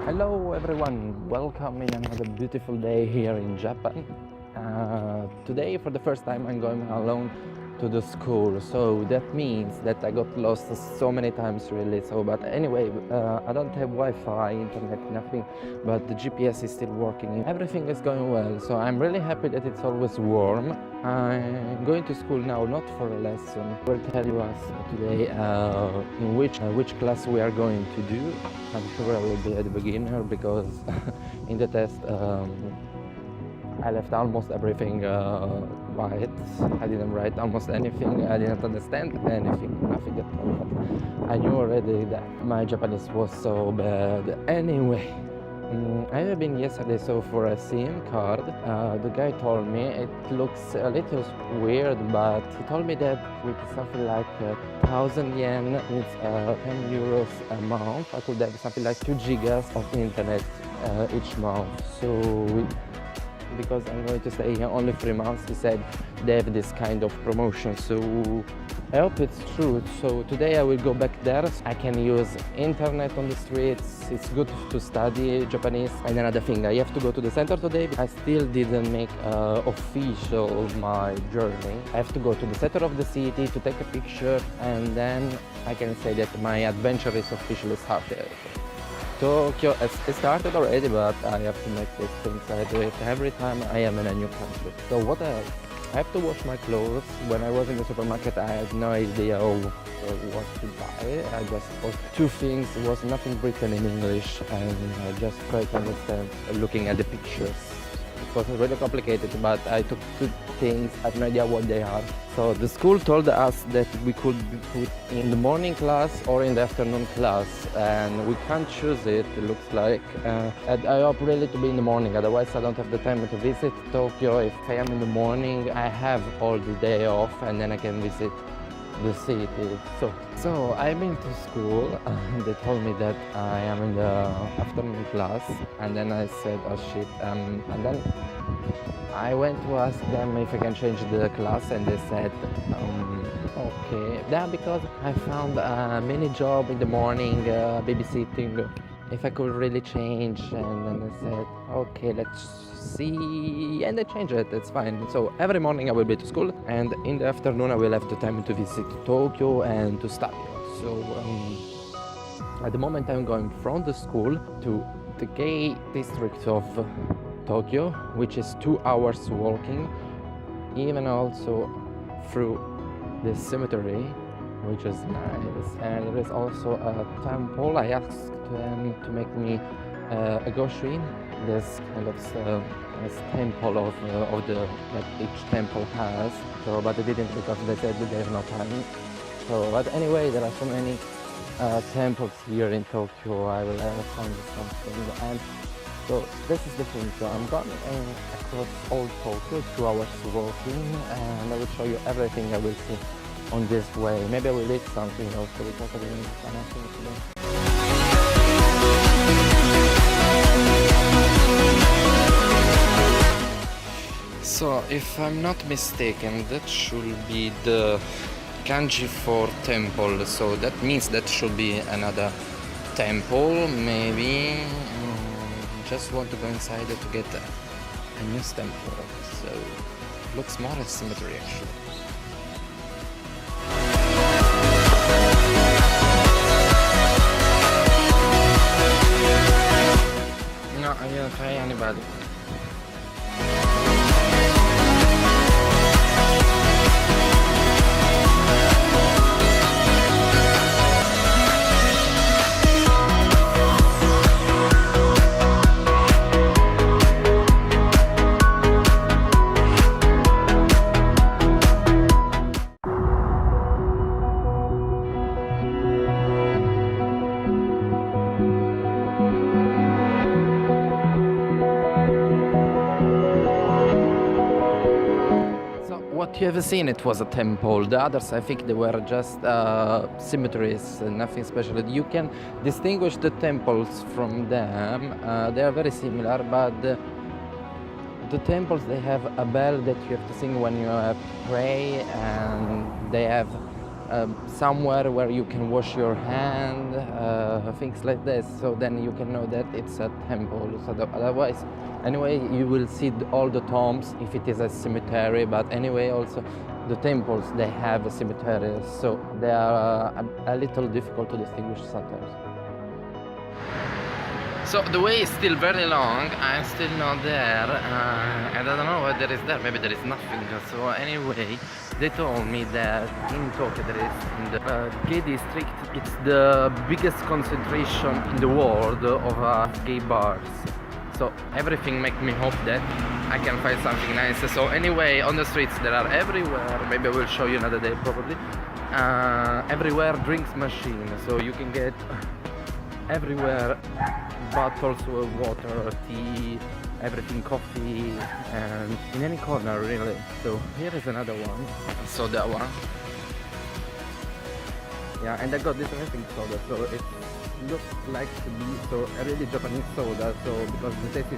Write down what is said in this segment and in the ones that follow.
Hello everyone, welcome in another beautiful day here in Japan. Today for the first time I'm going alone to the school, so that means that I got lost so many times really. But anyway, I don't have Wi-Fi, internet, nothing, but the GPS is still working. Everything is going well, so I'm really happy that it's always warm. I'm going to school now, not for a lesson. I will tell you us today in which class we are going to do. I'm sure I will be a beginner because in the test I left almost everything white. I didn't write almost anything. I didn't understand anything, nothing at all. But I knew already that my Japanese was so bad. Anyway, I have been yesterday so for a SIM card. The guy told me it looks a little weird, but he told me that with something like 1,000 yen, it's 10 euros a month. I could have something like 2 gigas of internet each month. So because I'm going to stay here only 3 months, he said they have this kind of promotion, so I hope it's true. So today I will go back there. I can use internet on the streets. It's good to study Japanese. And another thing, I have to go to the center today. I still didn't make official my journey. I have to go to the center of the city to take a picture, and then I can say that my adventure is officially started. Tokyo has started already, but I have to make these things. I do it every time I am in a new country. So what else? I have to wash my clothes. When I was in the supermarket, I had no idea of what to buy. I just bought 2 things. There was nothing written in English, and I just tried to understand looking at the pictures. It was really complicated, but I took 2 things. I have no idea what they are. So the school told us that we could be put in the morning class or in the afternoon class, and we can't choose it looks like. And I hope really to be in the morning, otherwise I don't have the time to visit Tokyo. If I am in the morning, I have all the day off, and then I can visit the city. So I've been to school, and they told me that I am in the afternoon class, and then I said, oh shit, and then I went to ask them if I can change the class, and they said, okay. Yeah, because I found a mini job in the morning, babysitting, if I could really change, and then I said, okay, let's see, and I changed it, it's fine. So every morning I will be to school, and in the afternoon I will have the time to visit Tokyo and to study. So at the moment I'm going from the school to the gay district of Tokyo, which is 2 hours walking, even also through the cemetery, which is nice. And there is also a temple. I asked them to make me a goshin, this kind of this temple of the that each temple has. So, but they didn't because they said that they have no time. So, but anyway, there are so many temples here in Tokyo. I will find something. And so this is the thing. So I'm going across all Tokyo, 2 hours walking, and I will show you everything I will see on this way. Maybe I will eat something also because I didn't eat anything today. So if I'm not mistaken, that should be the kanji for temple. So that means that should be another temple, maybe. Just want to go inside to get a new temple. So it looks more a cemetery actually. No, I didn't try anybody. What you have seen, it was a temple. The others, I think they were just cemeteries, nothing special. You can distinguish the temples from them. They are very similar, but the temples, they have a bell that you have to sing when you have to pray, and they have somewhere where you can wash your hand, things like this, so then you can know that it's a temple. So otherwise, anyway, you will see all the tombs if it is a cemetery, but anyway, also the temples, they have a cemetery, so they are a little difficult to distinguish sometimes. So the way is still very long, I'm still not there, and I don't know what there is there, maybe there is nothing. So anyway, they told me that in Tokyo there is, in the gay district, it's the biggest concentration in the world of gay bars. So everything makes me hope that I can find something nice. So anyway, on the streets there are everywhere, maybe I will show you another day probably, everywhere drinks machine, so you can get everywhere bottles of water, tea, everything, coffee, and in any corner really. So here is another one, soda one. Yeah, and I got this amazing soda, so it looks like to be so a really Japanese soda, so because the taste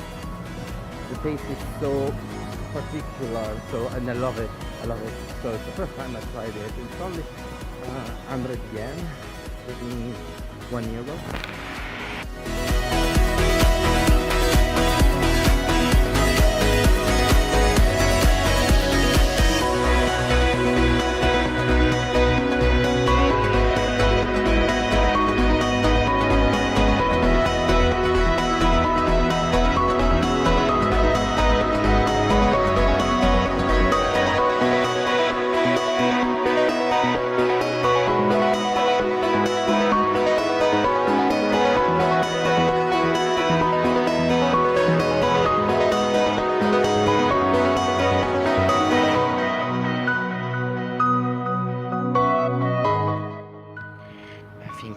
is so particular, so, and I love it. So it's the first time I tried it. It's only 100 yen, which means €1.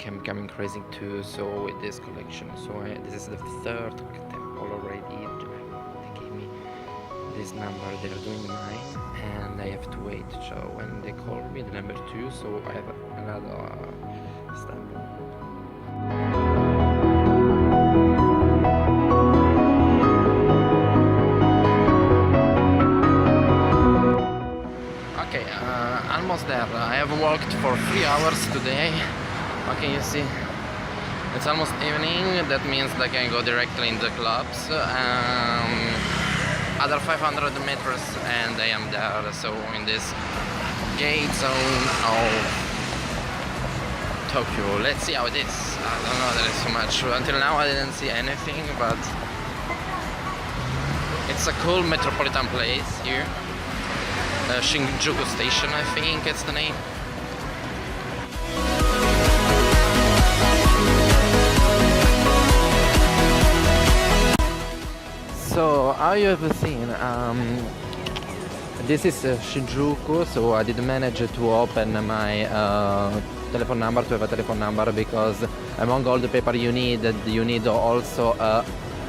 I'm becoming crazy too, so with this collection, so this is the third temple already. They gave me this number, they're doing mine, and I have to wait. So when they call me the number 2, so I have another step. Okay, almost there. I have walked for 3 hours today. Okay, you see, it's almost evening. That means that I can go directly in the clubs. Other 500 meters and I am there. So in this gate zone of Tokyo. Let's see how it is. I don't know, there is so much. Until now I didn't see anything, but it's a cool metropolitan place here. Shinjuku station, I think it's the name. So, how you have seen, this is Shinjuku, so I did manage to open my telephone number, to have a telephone number, because among all the paper you need also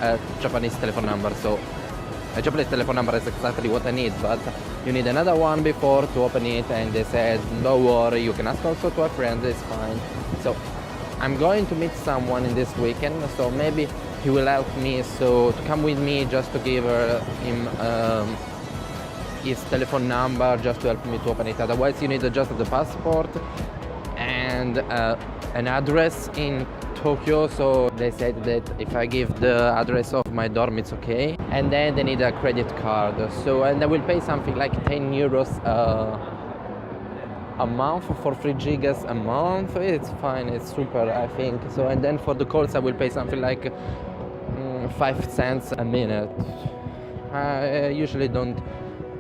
a Japanese telephone number. So a Japanese telephone number is exactly what I need, but you need another one before to open it, and they said, don't worry, you can ask also to a friend, it's fine. So I'm going to meet someone in this weekend, so maybe he will help me, so to come with me just to give him his telephone number, just to help me to open it. Otherwise you need just the passport and an address in Tokyo, so they said that if I give the address of my dorm it's okay, and then they need a credit card, so, and I will pay something like €10 a month for 3 gigas a month. It's fine, it's super, I think. So, and then for the calls I will pay something like 5 cents a minute. I usually don't,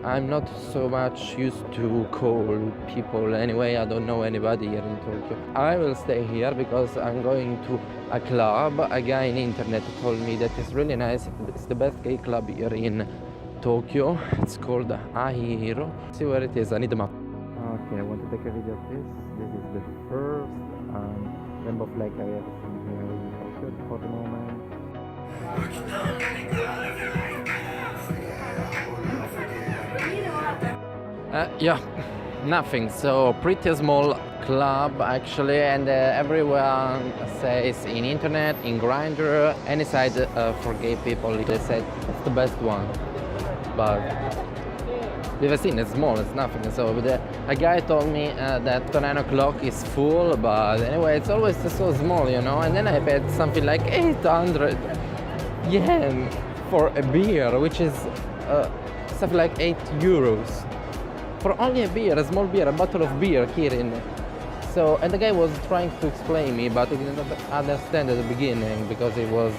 I'm not so much used to call people anyway. I don't know anybody here in Tokyo. I will stay here because I'm going to a club. A guy in internet told me that it's really nice. It's the best gay club here in Tokyo. It's called Ahiro. See where it is, I need a map. Okay, I want to take a video of this. This is the first rainbow flag I have seen here in Tokyo for the moment. Yeah, nothing. So pretty small club actually, and everyone says in internet, in Grindr, any site for gay people, they said it's the best one. But we've seen it's small, it's nothing. So a guy told me that 9 o'clock is full, but anyway, it's always so small, you know. And then I paid something like 800 yen for a beer, which is something like 8 euros for only a beer, a small beer, a bottle of beer here in. So, and the guy was trying to explain me, but he didn't understand at the beginning because he was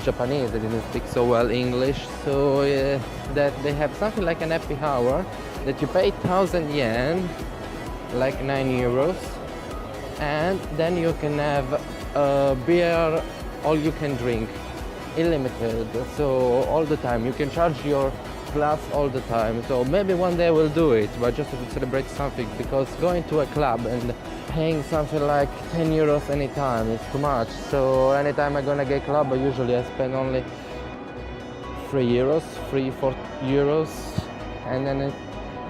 Japanese, they didn't speak so well English. So that they have something like an happy hour that you pay 1,000 yen, like 9 euros, and then you can have beer, all you can drink, unlimited. So all the time you can charge your glass all the time. So maybe one day we'll do it, but just to celebrate something, because going to a club and paying something like 10 euros anytime is too much. So anytime I'm gonna get club, usually I spend only 3-4 euros, and then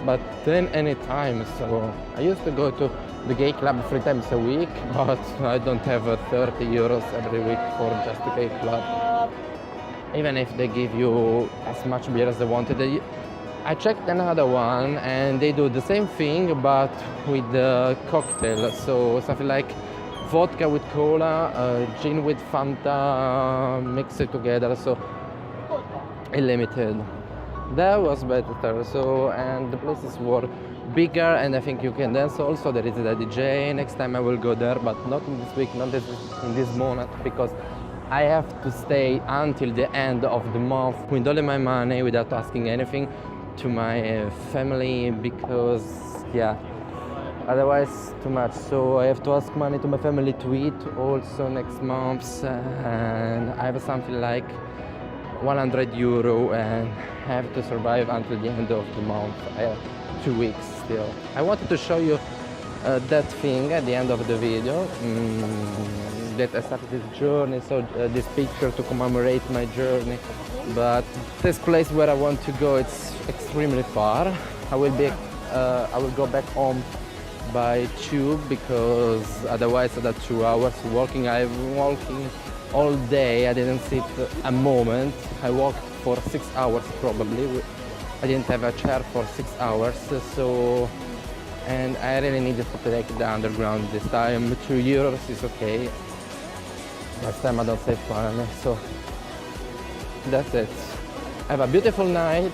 but then anytime. So I used to go to the gay club 3 times a week, but I don't have 30 euros every week for just a gay club. Even if they give you as much beer as they wanted. I checked another one and they do the same thing but with the cocktail. So something like vodka with cola, gin with Fanta, mix it together, so unlimited. That was better. So, and the places were bigger, and I think you can dance also. There is a DJ. Next time I will go there, but not in this week, not in this month, because I have to stay until the end of the month with all of my money without asking anything to my family, because yeah, otherwise too much. So I have to ask money to my family to eat also next month, and I have something like 100 euro and have to survive until the end of the month. I have 2 weeks still. I wanted to show you that thing at the end of the video, that I started this journey, so this picture to commemorate my journey. But this place where I want to go, it's extremely far. I will go back home by tube, because otherwise another 2 hours walking. I'm walking all day. I didn't sit a moment. I walked for 6 hours probably. I didn't have a chair for 6 hours. So, and I really needed to take the underground this time. 2 euros is okay. Next time I don't save money. So that's it. Have a beautiful night.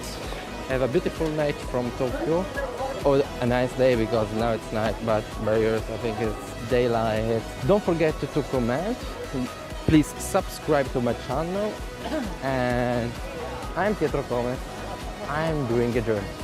Have a beautiful night from Tokyo. Oh, a nice day, because now it's night, but by yours I think it's daylight. Don't forget to comment. Please subscribe to my channel. And I'm Pietro Come. I'm doing a journey.